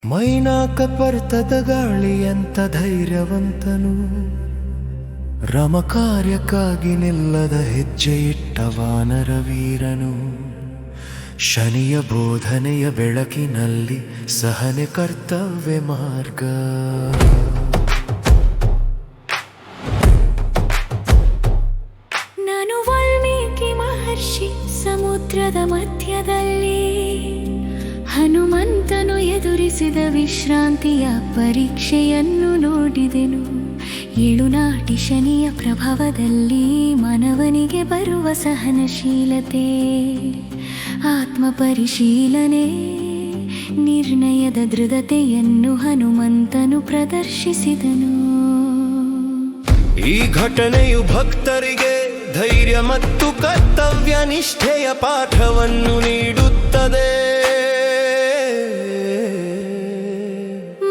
ಮೈನಾಕ ಪರ್ತದ ಗಾಳಿಯಂತ ಧೈರ್ಯವಂತನು, ರಾಮ ಕಾರ್ಯಕ್ಕಾಗಿ ನಿಲ್ಲದ ಹೆಜ್ಜೆ ಇಟ್ಟ ವಾನರ ವೀರನು. ಶನಿಯ ಬೋಧನೆಯ ಬೆಳಕಿನಲ್ಲಿ ಸಹನೆ ಕರ್ತವ್ಯ ಮಾರ್ಗ. ನಾನು ವಾಲ್ಮೀಕಿ ಮಹರ್ಷಿ ಸಮುದ್ರದ ಮಧ್ಯದಲ್ಲಿ ಹನುಮಂತನು ಎದುರಿಸಿದ ವಿಶ್ರಾಂತಿಯ ಪರೀಕ್ಷೆಯನ್ನು ನೋಡಿದೆನು. ಏಳುನಾಟಿ ಶನಿಯ ಪ್ರಭಾವದಲ್ಲಿ ಮಾನವನಿಗೆ ಬರುವ ಸಹನಶೀಲತೆ, ಆತ್ಮ ಪರಿಶೀಲನೆ, ನಿರ್ಣಯದ ದೃಢತೆಯನ್ನು ಹನುಮಂತನು ಪ್ರದರ್ಶಿಸಿದನು. ಈ ಘಟನೆಯು ಭಕ್ತರಿಗೆ ಧೈರ್ಯ ಮತ್ತು ಕರ್ತವ್ಯ ನಿಷ್ಠೆಯ ಪಾಠವನ್ನು ನೀಡುತ್ತದೆ.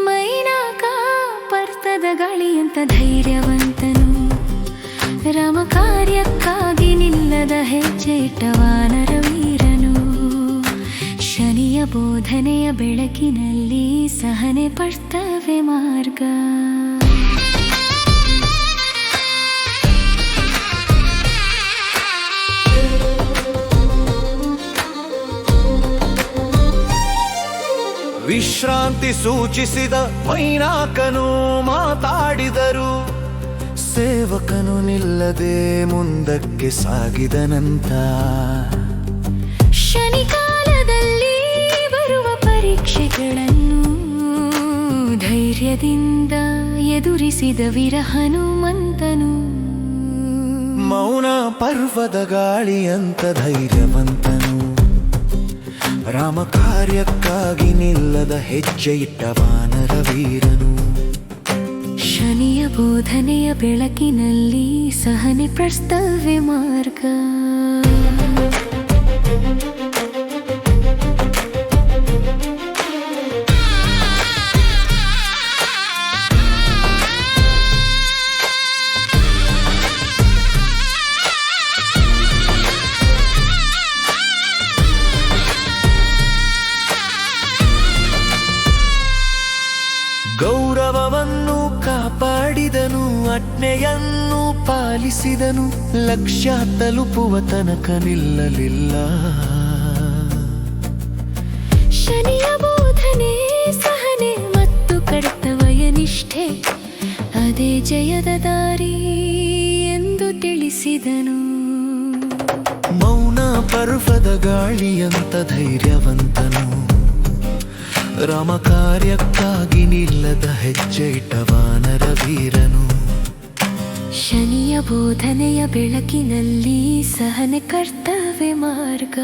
ಮೈನಾಕ ಪರ್ತದ ಗಾಳಿಯಂತ ಧೈರ್ಯವಂತನು, ರಾಮ ಕಾರ್ಯಕ್ಕಾಗಿ ನಿಲ್ಲದ ಹೆಜ್ಜೆ ಇಟ್ಟ ವಾನರ ವೀರನು. ಶನಿಯ ಬೋಧನೆಯ ಬೆಳಕಿನಲ್ಲಿ ಸಹನೆ ಕರ್ತವ್ಯ ಮಾರ್ಗ. ವಿಶ್ರಾಂತಿ ಸೂಚಿಸಿದ ಮೈನಾಕನು ಮಾತಾಡಿದರು. ಸೇವಕನು ನಿಲ್ಲದೆ ಮುಂದಕ್ಕೆ ಸಾಗಿದನಂತ. ಶನಿಕಾಲದಲ್ಲಿ ಬರುವ ಪರೀಕ್ಷೆಗಳನ್ನು ಧೈರ್ಯದಿಂದ ಎದುರಿಸಿದ ವೀರ ಹನುಮಂತನು. ಮೌನ ಪರ್ವದ ಗಾಳಿಯಂತ ಧೈರ್ಯವಂತನು, ರಾಮ ಕಾರ್ಯಕ್ಕಾಗಿ ನಿಲ್ಲದ ಹೆಜ್ಜೆ ಇಟ್ಟ ವಾನರ ವೀರನು. ಶನಿಯ ಬೋಧನೆಯ ಬೆಳಕಿನಲ್ಲಿ ಸಹನೆ ಕರ್ತವ್ಯ ಮಾರ್ಗ. ಗೌರವವನ್ನು ಕಾಪಾಡಿದನು, ಆಜ್ಞೆಯನ್ನು ಪಾಲಿಸಿದನು, ಲಕ್ಷ್ಯ ತಲುಪುವ ತನಕ ನಿಲ್ಲಲಿಲ್ಲ. ಶನಿಯ ಬೋಧನೆ ಸಹನೆ ಮತ್ತು ಕರ್ತವ್ಯ ನಿಷ್ಠೆ, ಅದೇ ಜಯದ ದಾರಿ ಎಂದು ತಿಳಿಸಿದನು. ಮೌನ ಪರ್ವದ ಗಾಳಿಯಂತ ಧೈರ್ಯವಂತನು, ರಾಮ ಕಾರ್ಯಕ್ಕಾಗಿ ನಿಲ್ಲದ ಹೆಜ್ಜೆ ಇಟ್ಟ ವಾನರ ವೀರನು. ಶನಿಯ ಬೋಧನೆಯ ಬೆಳಕಿನಲ್ಲಿ ಸಹನೆ ಕರ್ತವ್ಯ ಮಾರ್ಗ.